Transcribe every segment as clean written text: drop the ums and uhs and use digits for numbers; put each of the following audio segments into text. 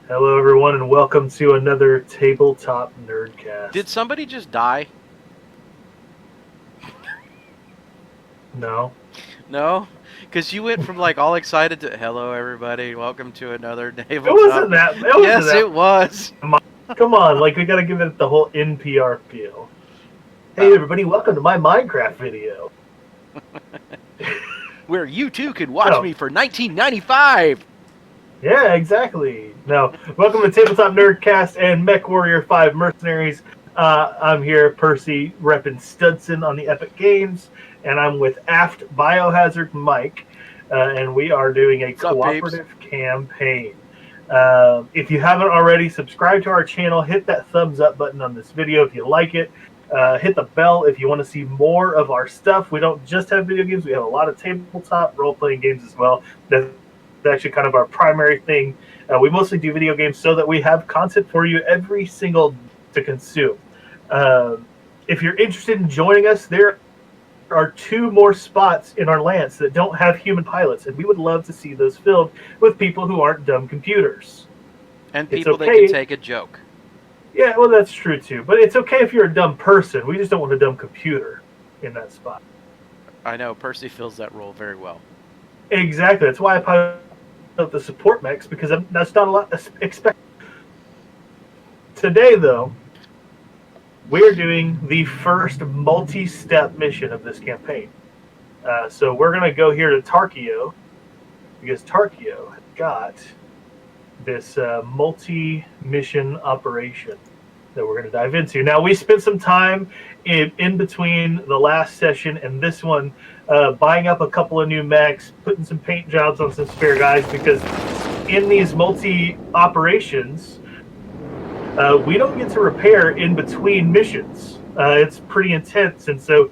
Hello, everyone, and welcome to another Tabletop Did Nerdcast. somebody just die? No, No? Because you went from like all excited to, hello everybody, welcome to another it tabletop. wasn't that. It wasn't Yes, that. it was. Come on, like we got to give it the whole NPR feel. Hey, Oh. everybody, welcome to my Minecraft video. Where you too could watch No, me for 1995. yeah, exactly. No, welcome to Tabletop Nerdcast and Mechwarrior 5 Mercenaries. I'm here, Percy, repping Studson on the Epic Games, and I'm with Aft Biohazard Mike, and we are doing a What's up, peeps? cooperative campaign. If you haven't already, subscribe to our channel, hit that thumbs up button on this video if you like it. Hit the bell if you want to see more of our stuff. We don't just have video games, we have a lot of tabletop role playing games as well. That's actually kind of our primary thing. We mostly do video games so that we have content for you every single to consume. If you're interested in joining us, there are two more spots in our Lance that don't have human pilots, and we would love to see those filled with people who aren't dumb computers. And It's people that can okay. take a joke. Yeah, well, that's true too. But it's okay if you're a dumb person. We just don't want a dumb computer in that spot. I know, Percy fills that role very well. Exactly. That's why I pilot the support mechs because that's not a lot to expect. Today, though, we're doing the first multi-step mission of this campaign. So we're going to go here to Tarkio because Tarkio has got this multi-mission operation that we're going to dive into. Now, we spent some time in between the last session and this one buying up a couple of new mechs, putting some paint jobs on some spare guys because in these multi-operations, we don't get to repair in between missions. It's pretty intense, and so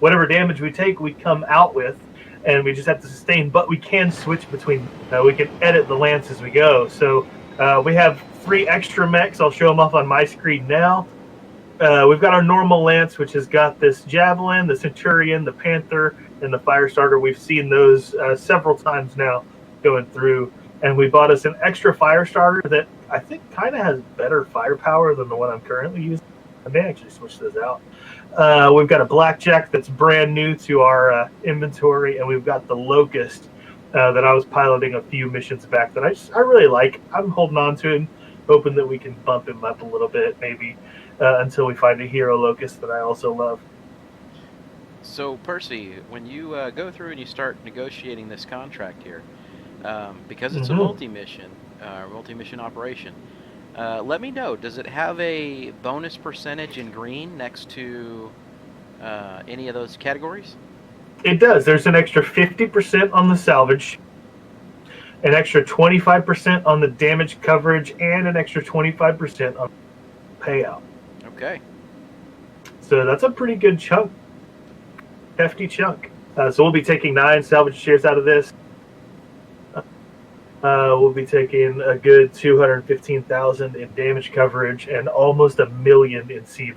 whatever damage we take, we come out with, and we just have to sustain. But we can switch between. We can edit the lance as we go. So we have 3 extra mechs. I'll show them off on my screen now. We've got our normal lance, which has got this javelin, the centurion, the panther, and the fire starter. We've seen those several times now going through, and we bought us an extra fire starter that I think kind of has better firepower than the one I'm currently using. I may actually switch those out. We've got a blackjack that's brand new to our inventory, and we've got the locust that I was piloting a few missions back that I really like. I'm holding on to him, hoping that we can bump him up a little bit, maybe until we find a hero locust that I also love. So, Percy, when you go through and you start negotiating this contract here, because it's a Mm-hmm. multi-mission operation, let me know. Does it have a bonus percentage in green next to any of those categories? It does. There's an extra 50% on the salvage, an extra 25% on the damage coverage, and an extra 25% on payout. Okay. So that's a pretty good chunk, hefty chunk. So we'll be taking 9 salvage shares out of this. We'll be taking a good 215,000 in damage coverage and almost a million in C.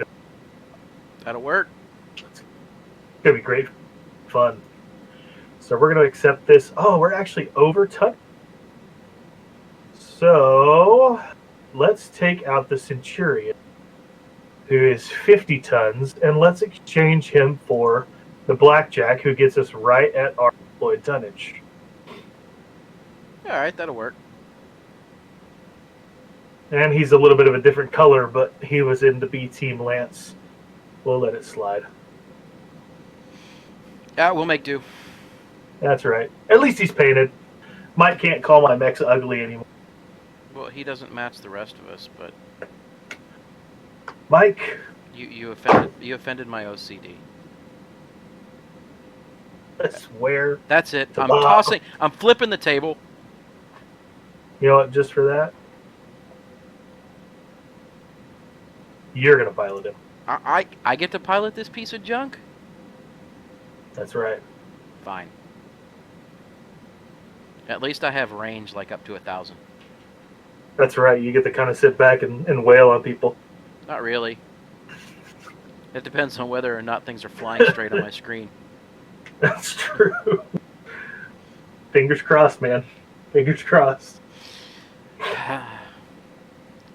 That'll work. It's gonna be great fun. So we're gonna accept this. Oh, we're actually over ton. So let's take out the centurion, who is 50 tons, and let's exchange him for the blackjack, who gets us right at our deployed tonnage. All right, that'll work. And he's a little bit of a different color, but he was in the B Team Lance. We'll let it slide. Yeah, we'll make do. That's right. At least he's painted. Mike can't call my mechs ugly anymore. Well, he doesn't match the rest of us, but Mike, you offended my OCD. I swear That's it. to Bob. I'm flipping the table. You know what? Just for that, you're gonna pilot him. I get to pilot this piece of junk? That's right. Fine. At least I have range like up to 1,000. That's right. You get to kind of sit back and wail on people. Not really. It depends on whether or not things are flying straight on my screen. That's true. Fingers crossed, man. Fingers crossed.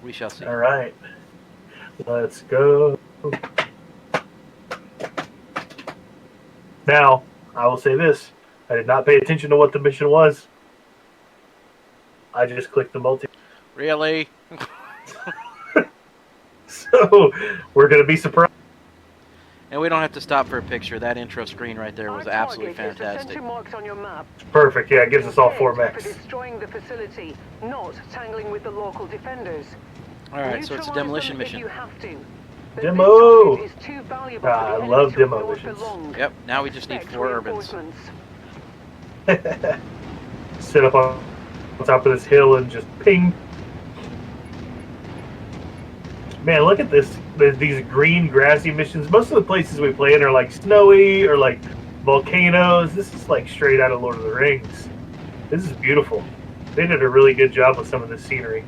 We shall see. All right. Let's go. Now, I will say this. I did not pay attention to what the mission was. I just clicked the multi. Really? So, we're going to be surprised. And we don't have to stop for a picture. That intro screen right there was absolutely fantastic. On your map. Perfect. Yeah, it gives us all 4 mechs. For destroying the facility, not tangling with the local defenders. All right, so it's a demolition mission. You have to. Demo! Is too valuable I love demo missions. Yep, now we just need 4 urbans. Sit up on top of this hill and just ping. Man, look at this. These green, grassy missions. Most of the places we play in are like snowy or like volcanoes. This is like straight out of Lord of the Rings. This is beautiful. They did a really good job with some of the scenery.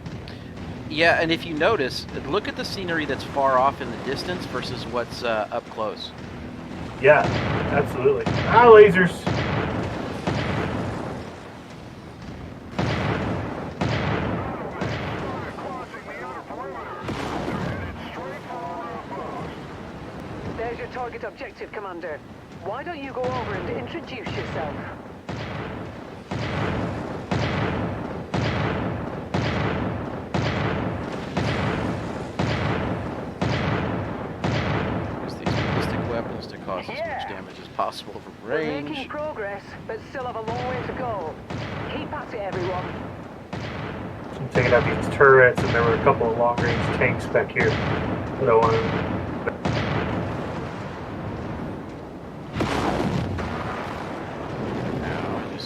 Yeah, and if you notice, look at the scenery that's far off in the distance versus what's up close. Yeah, absolutely. Ah, lasers. There's your target objective, Commander. Why don't you go over and introduce yourself? Use these ballistic weapons to cause as much damage as possible from range. We're making progress, but still have a long way to go. Keep at it, everyone. I'm taking out these turrets, and there were a couple of long-range tanks back here that I wanted.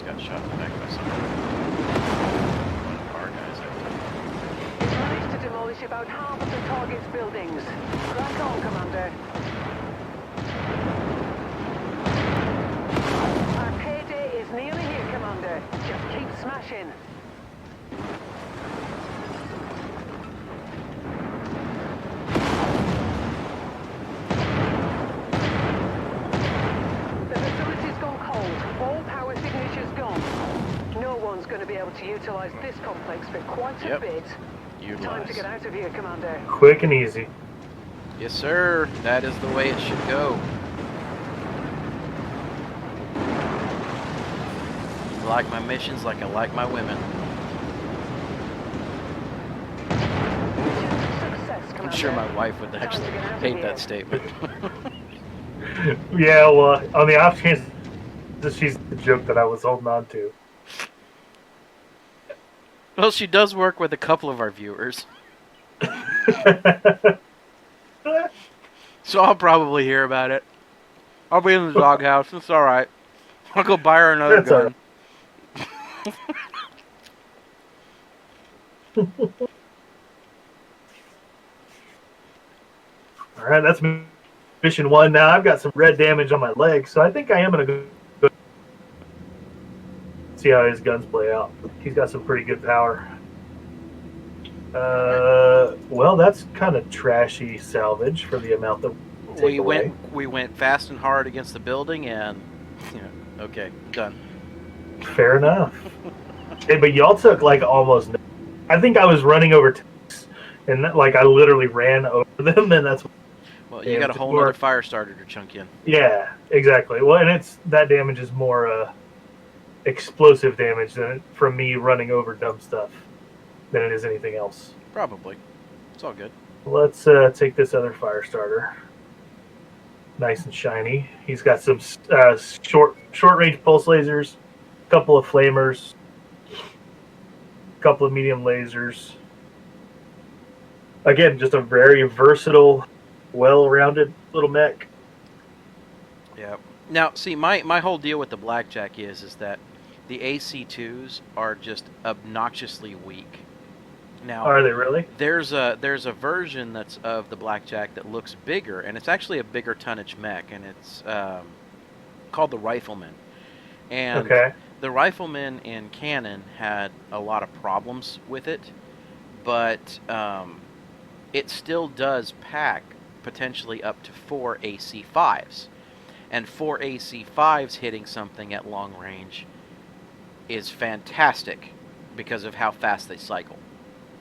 Got shot in the back by somebody. One of our guys, I think. We've managed to demolish about half of the target's buildings. Crack on, Commander. Our payday is nearly here, Commander. Just keep smashing. The facility's gone cold. All power signature's gone. No one's going to be able to utilize this complex for quite a bit. Time to get out of here, Commander. Quick and easy. Yes, sir. That is the way it should go. I like my missions like I like my women. I'm sure my wife would actually hate that statement. Yeah, well, on the off chance that she's the joke that I was holding on to. Well, she does work with a couple of our viewers. So I'll probably hear about it. I'll be in the doghouse. It's alright. I'll go buy her another gun. Alright, that's mission 1 now. I've got some red damage on my leg, so I think I am going to go see how his guns play out. He's got some pretty good power. Well, that's kind of trashy salvage for the amount that we went fast and hard against the building, and okay, done. Fair enough. Hey, but y'all took like almost. I think I was running over tanks, and like I literally ran over them, and that's. Well, you got a whole other fire starter to chunk in. Yeah, exactly. Well, and that damage is more explosive damage from me running over dumb stuff than it is anything else. Probably. It's all good. Let's take this other fire starter. Nice and shiny. He's got some short range pulse lasers, a couple of flamers, a couple of medium lasers. Again, just a very versatile, well-rounded little mech. Yeah. Now, see, my whole deal with the Blackjack is that the AC2s are just obnoxiously weak. Now, are they really? There's a version that's of the Blackjack that looks bigger, and it's actually a bigger tonnage mech, and it's called the Rifleman. And the Rifleman in canon had a lot of problems with it, but it still does pack potentially up to 4 AC5s. And 4 AC5s hitting something at long range is fantastic because of how fast they cycle.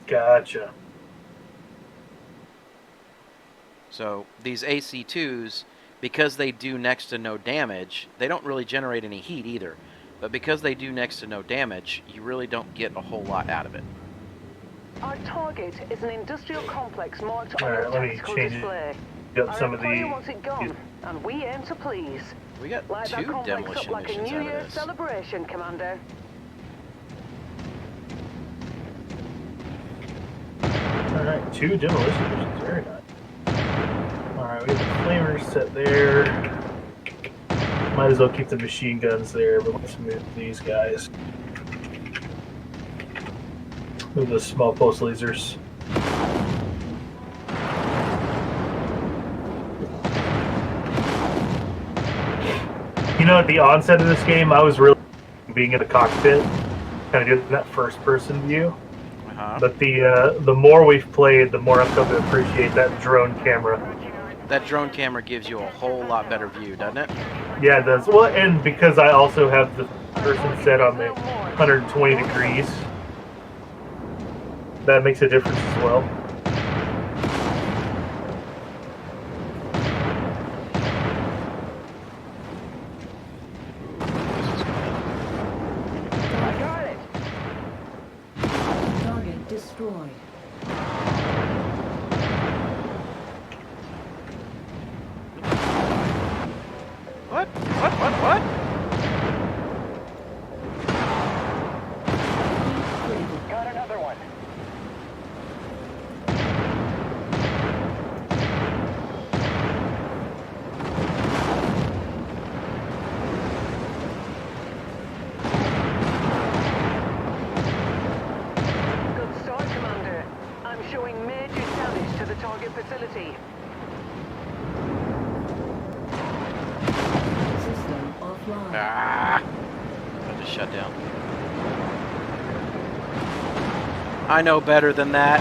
Gotcha. So these AC-2s, because they do next to no damage, they don't really generate any heat either. But because they do next to no damage, you really don't get a whole lot out of it. Our target is an industrial complex marked on All your right, let me tactical change display. up some of Employer the. wants it gone, and we aim to please. We got Light that 2 complex demolition up like a missions New out of Year's this. celebration, Commander. All right, 2 demolition missions. Very nice. All right, we have the flamers set there. Might as well keep the machine guns there, but let's move these guys. Move the small pulse lasers. You know, at the onset of this game, I was really being in the cockpit, kind of doing that first-person view. But the more we've played, the more I've come to appreciate that drone camera. That drone camera gives you a whole lot better view, doesn't it? Yeah, it does. Well, and because I also have the person set on the 120 degrees, that makes a difference as well. I got it. Target destroyed. What? Got another one. Good start, Commander. I'm showing major damage to the target facility. System offline. Ah! I just shut down. I know better than that.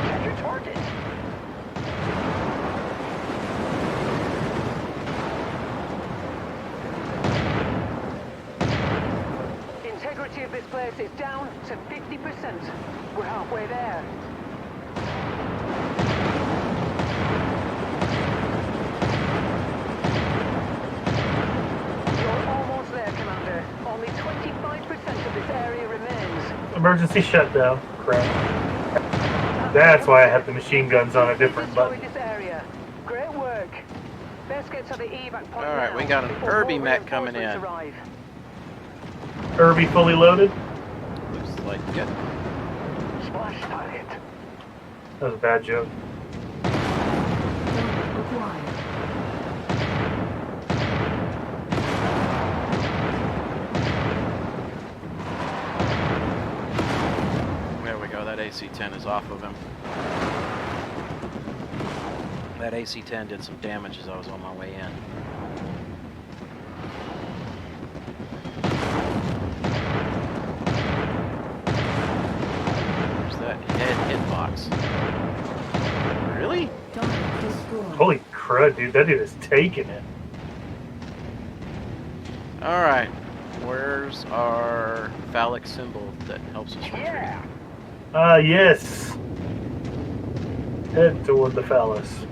Check your target. Integrity of this place is down to 50%. We're halfway there. You're almost there, Commander. Only 25% of this area remains. Emergency shutdown. Crap. That's why I have the machine guns on a different button. This area. Great work. Best get to the evac point. All right, now we got an before Irby more mech coming in. reinforcements arrive. Irby fully loaded. Looks like it. Splash target. That was a bad joke. Target acquired. There we go. That AC-10 is off of him. That AC-10 did some damage as I was on my way in. There's that hitbox. Really? Target destroyed. Holy crud, dude. That dude is taking it. Alright. Where's our phallic symbol that helps us retreat? Yes. Head toward the phallus.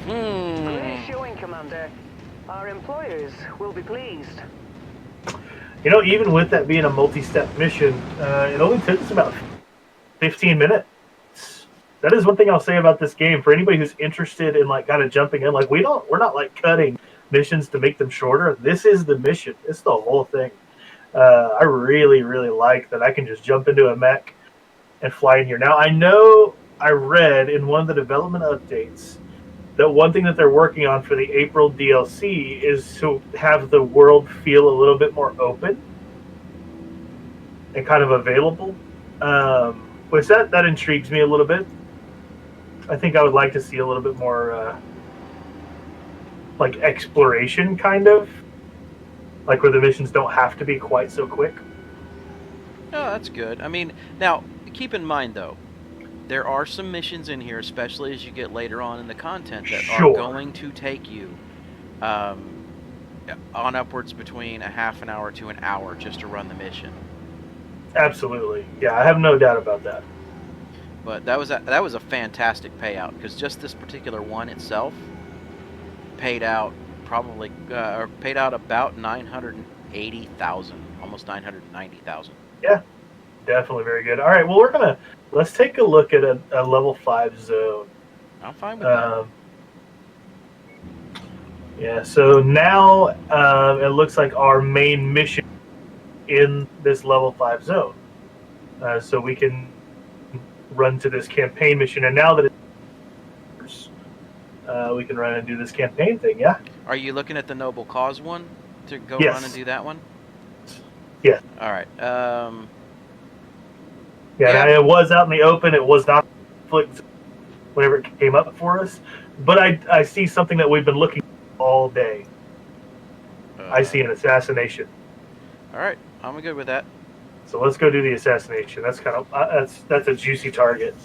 Great showing, Commander. Our employers will be pleased. You know, even with that being a multi-step mission, it only took us about 15 minutes. That is one thing I'll say about this game. For anybody who's interested in like kind of jumping in, like we're not like cutting missions to make them shorter. This is the mission. It's the whole thing. I really, really like that I can just jump into a mech and fly in here. Now, I know I read in one of the development updates that one thing that they're working on for the April DLC is to have the world feel a little bit more open and kind of available, which that intrigues me a little bit. I think I would like to see a little bit more like exploration, kind of like where the missions don't have to be quite so quick. Oh, that's good. I mean, now, keep in mind, though, there are some missions in here, especially as you get later on in the content, that are going to take you on upwards between a half an hour to an hour just to run the mission. Absolutely. Yeah, I have no doubt about that. But that was a fantastic payout, because just this particular one itself paid out or paid out about 980,000, almost 990,000. Yeah, definitely very good. All right, well let's take a look at a level 5 zone. I'm fine with that. Yeah, so now it looks like our main mission in this level 5 zone. So we can run to this campaign mission, and now that it's we can run and do this campaign thing. Yeah. Are you looking at the Noble Cause one to go Yes. run and do that one? Yes. All right. Yeah, it was out in the open. It was not conflict whenever it came up for us. But I see something that we've been looking for all day. I see an assassination. All right, I'm good with that. So let's go do the assassination. That's kind of that's a juicy target.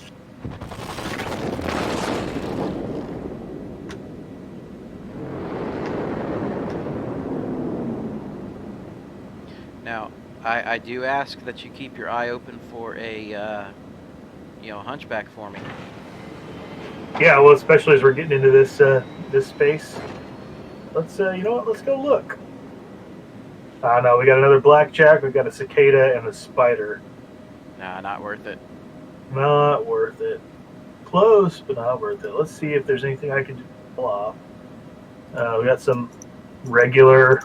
Now, I do ask that you keep your eye open for a hunchback for me. Yeah, well, especially as we're getting into this this space. Let's you know what? Let's go look. No, we got another blackjack. We got a cicada and a spider. Nah, not worth it. Not worth it. Close, but not worth it. Let's see if there's anything I can pull off. We got some regular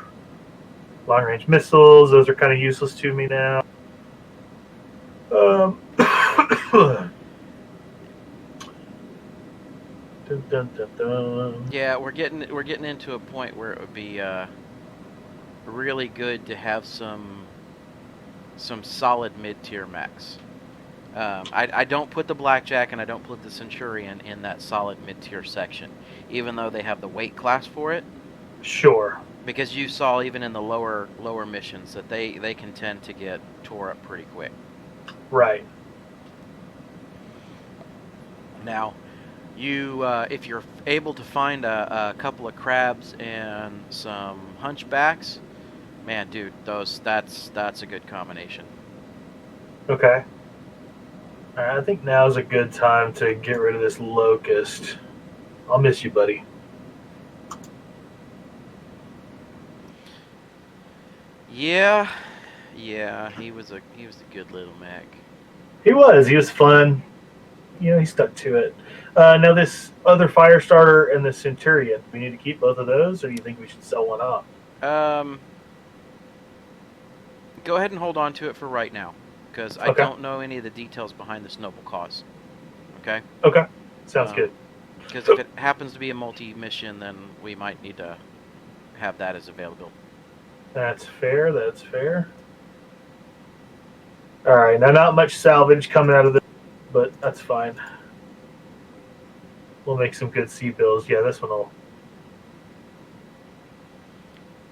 long-range missiles. Those are kind of useless to me now. Dun, dun, dun, dun. Yeah, we're getting into a point where it would be really good to have some solid mid-tier mechs. I don't put the Blackjack and I don't put the Centurion in that solid mid-tier section, even though they have the weight class for it. Sure. Because you saw even in the lower missions that they can tend to get tore up pretty quick. Right. Now, you if you're able to find a couple of crabs and some hunchbacks, man, dude, that's a good combination. Okay. All right, I think now's a good time to get rid of this locust. I'll miss you, buddy. Yeah, he was a good little mech. He was fun. You know, he stuck to it. Now this other fire starter and the Centurion, we need to keep both of those, or do you think we should sell one off? Go ahead and hold on to it for right now, because I don't know any of the details behind this noble cause. Okay? Okay. Sounds good. Because if it happens to be a multi-mission, then we might need to have that as available. That's fair. That's fair. All right. Now, not much salvage coming out of this, but that's fine. We'll make some good sea bills. Yeah, this one will.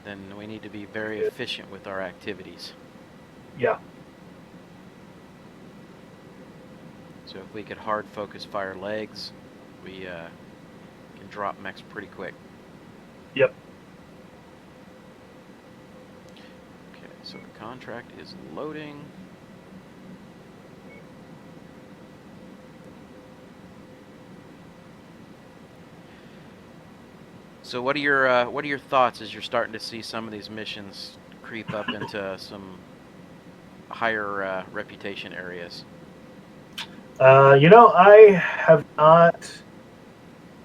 Then we need to be very efficient with our activities. Yeah. So if we could hard focus fire legs, we can drop mechs pretty quick. Yep. Okay, so the contract is loading. So what are your thoughts as you're starting to see some of these missions creep up into some higher reputation areas? You know, I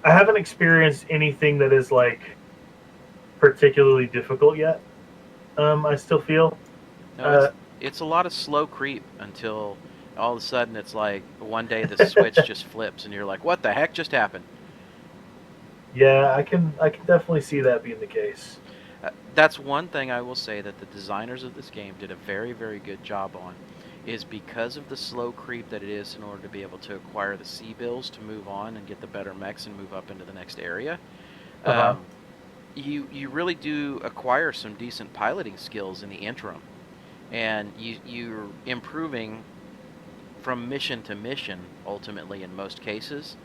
haven't experienced anything that is like particularly difficult yet. I still feel. No, it's a lot of slow creep until all of a sudden it's like one day the switch just flips and you're like, what the heck just happened? Yeah, I can definitely see that being the case. That's one thing I will say that the designers of this game did a very, very good job on, is because of the slow creep that it is in order to be able to acquire the sea bills to move on and get the better mechs and move up into the next area. You really do acquire some decent piloting skills in the interim, and you're improving from mission to mission ultimately in most cases.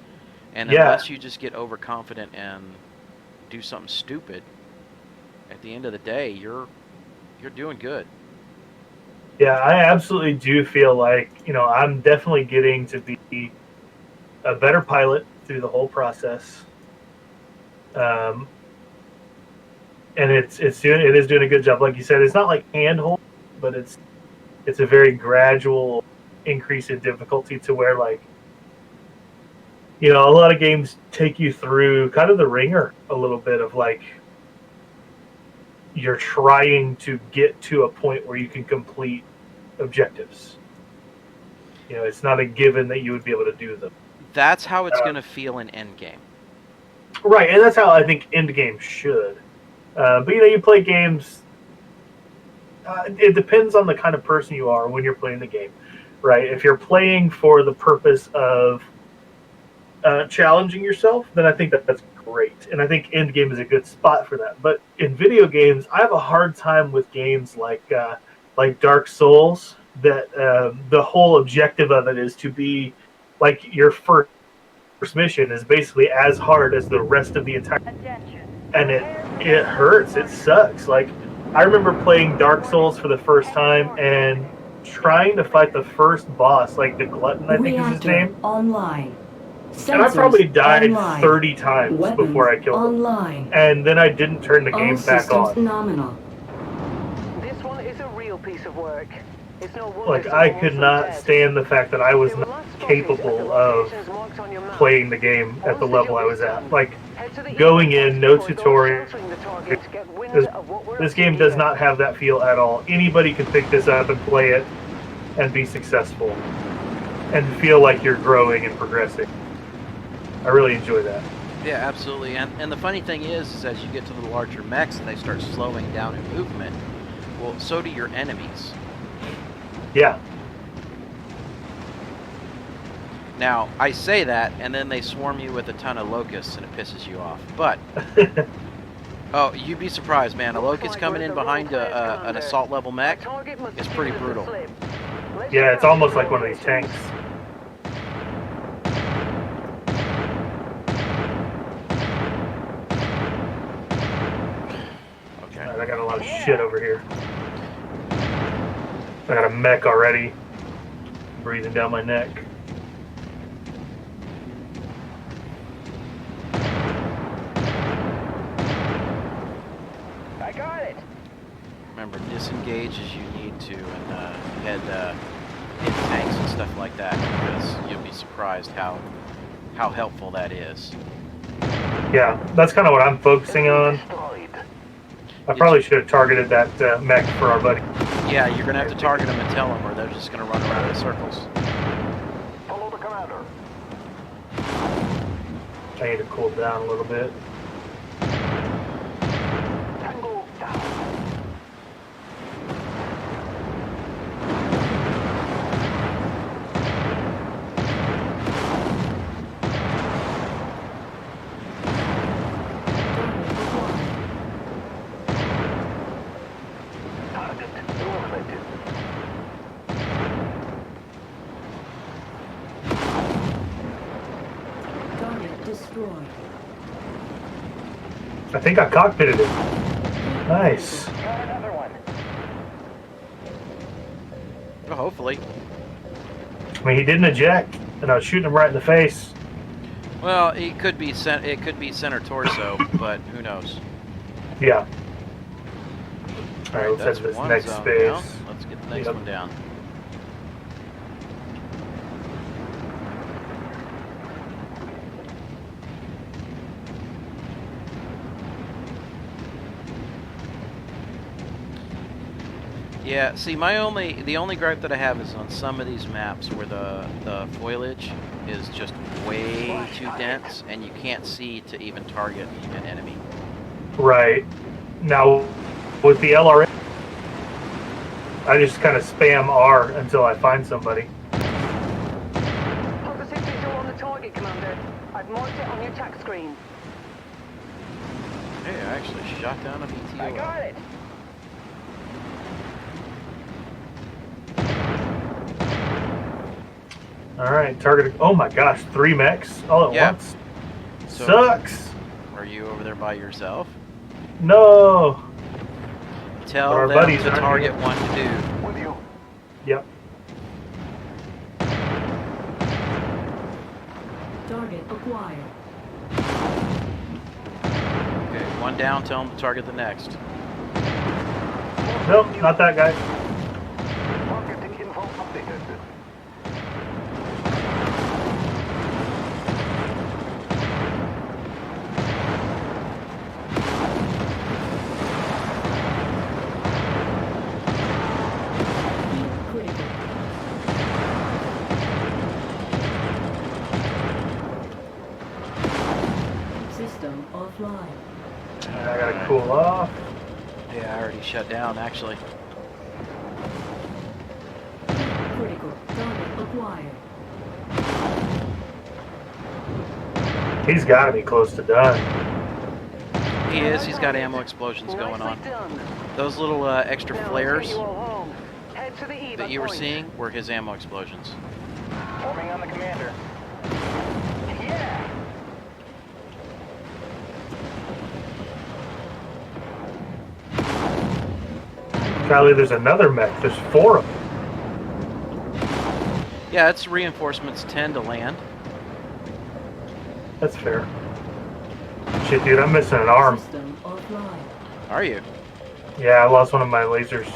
And unless you just get overconfident and do something stupid, at the end of the day, you're doing good. Yeah, I absolutely do feel like, I'm definitely getting to be a better pilot through the whole process. And it is doing a good job. Like you said, it's not like handhold, but it's a very gradual increase in difficulty to where, like, a lot of games take you through kind of the ringer a little bit of, like, you're trying to get to a point where you can complete objectives. It's not a given that you would be able to do them. That's how it's going to feel in endgame. Right, and that's how I think endgame should. But you play games. It depends on the kind of person you are when you're playing the game, right? If you're playing for the purpose of challenging yourself, then I think that's great, and I think endgame is a good spot for that. But in video games, I have a hard time with games like Dark Souls. That the whole objective of it is to be like your first mission is basically as hard as the rest of the entire, and it hurts. It sucks. Like, I remember playing Dark Souls for the first time and trying to fight the first boss, like the Glutton, I think is his name. Online. And I probably died online. 30 times Weapons before I killed online. him. And then I didn't turn the game back on. Nominal. This one is a real piece of work. It's no wonder Like, I could not stand the fact that I was not capable of playing the game at the level I was at. Like, going in, no tutorial. This game does not have that feel at all. Anybody can pick this up and play it and be successful and feel like you're growing and progressing. I really enjoy that. Yeah, absolutely. And the funny thing is as you get to the larger mechs and they start slowing down in movement, well, so do your enemies. Yeah. Now, I say that, and then they swarm you with a ton of locusts, and it pisses you off. But, oh, you'd be surprised, man. A locust coming in behind an assault-level mech is pretty brutal. Yeah, it's almost like one of these tanks. Okay. Right, I got a lot of shit over here. I got a mech already breathing down my neck. I got it. Remember, disengage as you need to and head hit tanks and stuff like that, because you'll be surprised how helpful that is. Yeah, that's kind of what I'm focusing on. I probably should have targeted that mech for our buddy. Yeah, you're going to have to target them and tell them, or they're just going to run around in circles. Follow the commander. I need to cool down a little bit. Tango down. Destroyed. I think I cockpitted it. Nice. Got another one. Well, hopefully. I mean, he didn't eject, and I was shooting him right in the face. Well, it could be center torso, but who knows? Yeah. All right, let's head that's to this one next zone space. down. Let's get the next one down. Yeah, see, the only gripe that I have is on some of these maps where the foliage is just way too dense and you can't see to even target an enemy. Right. Now, with the LRA, I just kind of spam R until I find somebody. Positive visual on the target, Commander. I've marked it on your tac screen. Hey, I actually shot down a BTO. I got it. All right, targeted. Oh my gosh, 3 mechs all at once. So, sucks. Are you over there by yourself? No. Tell our them buddies to aren't target here. one to do. With you. Yep. Target acquired. Okay, one down, tell them to target the next. Nope, not that guy. Targeting info updated. Critical. System offline. I gotta cool off. Yeah, I already shut down, actually. Critical. Target acquired. He's gotta be close to done. He is. He's got ammo explosions going on. Those little extra flares that you were seeing were his ammo explosions. Forming on the commander. Yeah. Golly, there's another mech. There's 4 of them. Yeah, its reinforcements tend to land. That's fair. Shit, dude, I'm missing an arm. System offline. Are you? Yeah, I lost one of my lasers.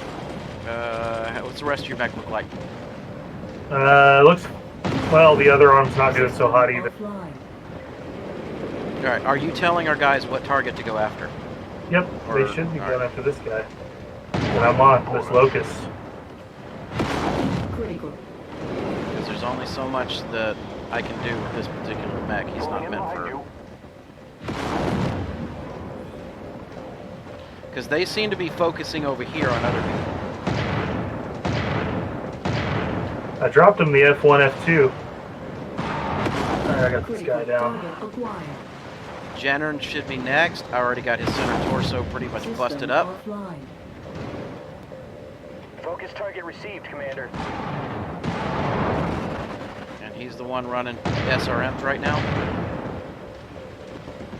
What's the rest of your mech look like? Looks... Well, the other arm's not doing so hot either. Offline. Alright, are you telling our guys what target to go after? Yep, Or- they should be all going right. after this guy. And I'm on this locust. Critical. Because there's only so much that I can do with this particular mech. He's not Moving in meant behind for... you. Because they seem to be focusing over here on other people. I dropped him the F1, F2. Alright, I got this guy Critical. down. Target acquired. Jenner should be next. I already got his center torso pretty much System busted up. offline. Focus target received, Commander. And he's the one running SRMs right now.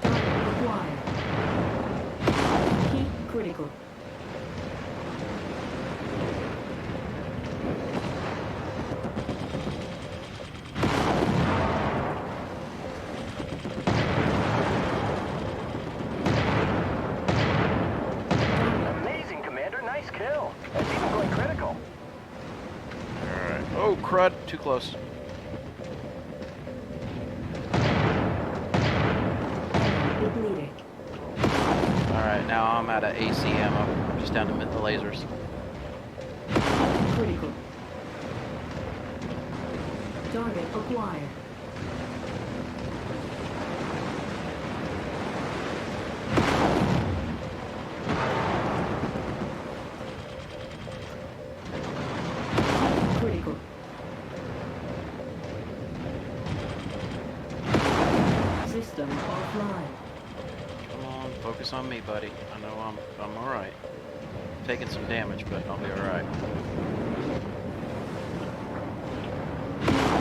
Target acquired. Heat critical. Amazing, Commander. Nice kill. That's even going critical. Alright. Oh, crud. Too close. Depleted. Alright, now I'm out of AC ammo. I'm just down to the lasers. Critical. Target acquired. Critical. System offline. Come on, focus on me, buddy. I know I'm alright. Taking some damage, but I'll be alright.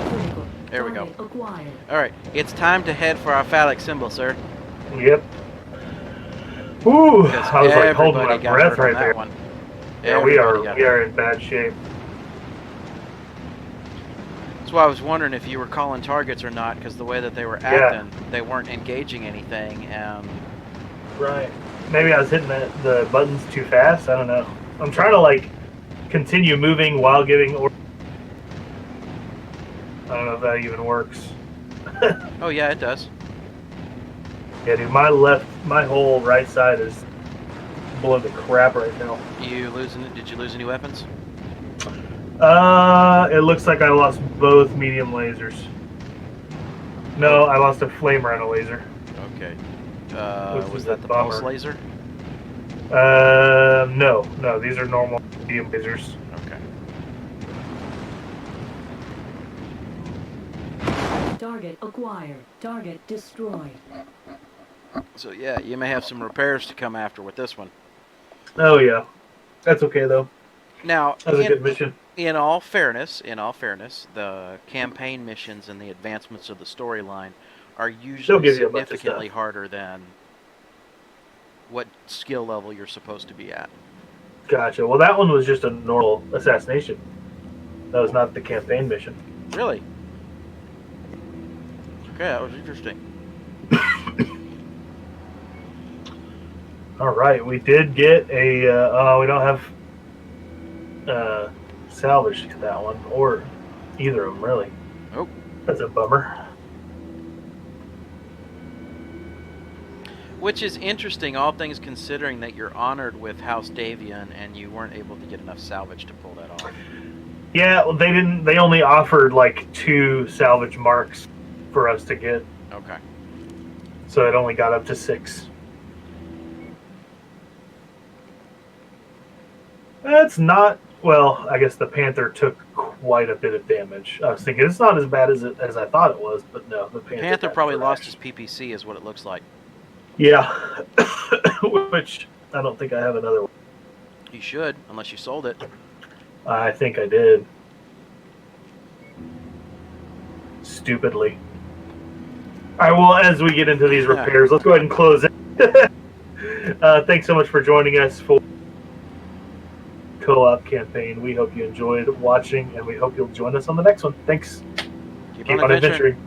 Critical. There we go. Target acquired. Alright, it's time to head for our phallic symbol, sir. Yep. Whew! Because I was like holding my everybody got breath hurt on right that there. one. Yeah, we Everybody got hurt. are in bad shape. That's why I was wondering if you were calling targets or not, because the way that they were acting, they weren't engaging anything, and... Right. Maybe I was hitting the buttons too fast. I don't know. I'm trying to like continue moving while giving orders. I don't know if that even works. Oh yeah, it does. Yeah, dude, my whole right side is blowing the crap right now. Did you lose any weapons? It looks like I lost both medium lasers. No, I lost a flamer and a laser. Okay. Which Was is that a the bummer. pulse laser? No, these are normal medium lasers. Okay. Target acquired. Target destroyed. So yeah, you may have some repairs to come after with this one. Oh yeah, that's okay though. Now, That was a good mission. in all fairness, the campaign missions and the advancements of the storyline are They'll usually give you a bunch of significantly stuff. harder than what skill level you're supposed to be at. Gotcha. Well, that one was just a normal assassination. That was not the campaign mission. Really? Okay, that was interesting. All right, we did get a. We don't have salvage to that one, or either of them, really. Oh. That's a bummer. Which is interesting, all things considering that you're honored with House Davian and you weren't able to get enough salvage to pull that off. Yeah, well, they didn't. They only offered like 2 salvage marks for us to get. Okay. So it only got up to 6. That's not. Well, I guess the Panther took quite a bit of damage. I was thinking it's not as bad as I thought it was, but no, the Panther probably lost his PPC, is what it looks like. Yeah, which I don't think I have another one. You should, unless you sold it. I think I did. Stupidly. All right, well, as we get into these repairs, let's go ahead and close it. Thanks so much for joining us for co-op campaign. We hope you enjoyed watching, and we hope you'll join us on the next one. Thanks. Keep on adventuring.